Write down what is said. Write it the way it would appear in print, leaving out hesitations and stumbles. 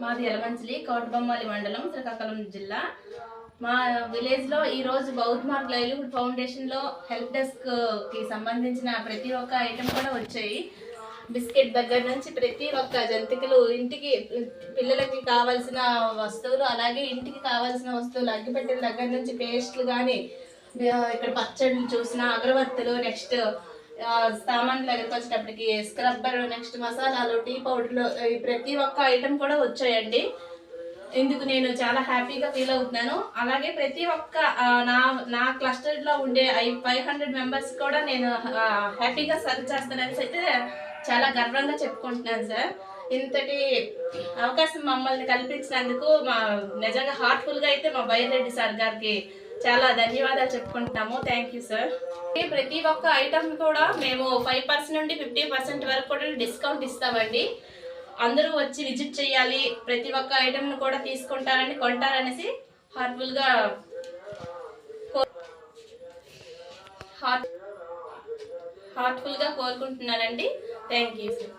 మాది యలమంచిలి కోటబొమ్మాలి మండలం శ్రీకాకుళం జిల్లా. మా విలేజ్లో ఈరోజు బౌద్ధ్ మార్క్ లైవ్లీహుడ్ ఫౌండేషన్లో హెల్ప్ డెస్క్కి సంబంధించిన ప్రతి ఒక్క ఐటెం కూడా వచ్చాయి. బిస్కెట్ దగ్గర నుంచి ప్రతి ఒక్క జంతికలు, ఇంటికి పిల్లలకి కావాల్సిన వస్తువులు, అలాగే ఇంటికి కావాల్సిన వస్తువులు, అగ్గిపెట్టెల దగ్గర నుంచి పేస్ట్లు కానీ, ఇక్కడ పచ్చళ్ళు చూసిన అగరబత్తులు, నెక్స్ట్ సామాన్లు దగ్గరికి వచ్చేటప్పటికి స్క్రబ్బర్, నెక్స్ట్ మసాలాలు, టీ పౌడర్లు, ప్రతి ఒక్క ఐటెం కూడా వచ్చాయండి. ఇందుకు నేను చాలా హ్యాపీగా ఫీల్ అవుతున్నాను. అలాగే ప్రతి ఒక్క నా క్లస్టర్లో ఉండే 500 మెంబర్స్ కూడా నేను హ్యాపీగా సర్వ్ చేస్తానని అయితే చాలా గర్వంగా చెప్పుకుంటున్నాను సార్. ఇంతటి అవకాశం మమ్మల్ని కల్పించినందుకు నిజంగా హార్ట్ఫుల్గా అయితే మా బైరెడ్డి సార్ గారికి చాలా ధన్యవాదాలు చెప్పుకుంటున్నాము. Thank you sir. ప్రతి ఒక్క ఐటమ్ కూడా మేము 5% నుండి 50% వరకు కూడా డిస్కౌంట్ ఇస్తామండి. అందరూ వచ్చి విజిట్ చేయాలి, ప్రతి ఒక్క ఐటమ్ను కూడా కొంటారనేసి హార్ట్ఫుల్గా కోరుకుంటున్నానండి. Thank you sir.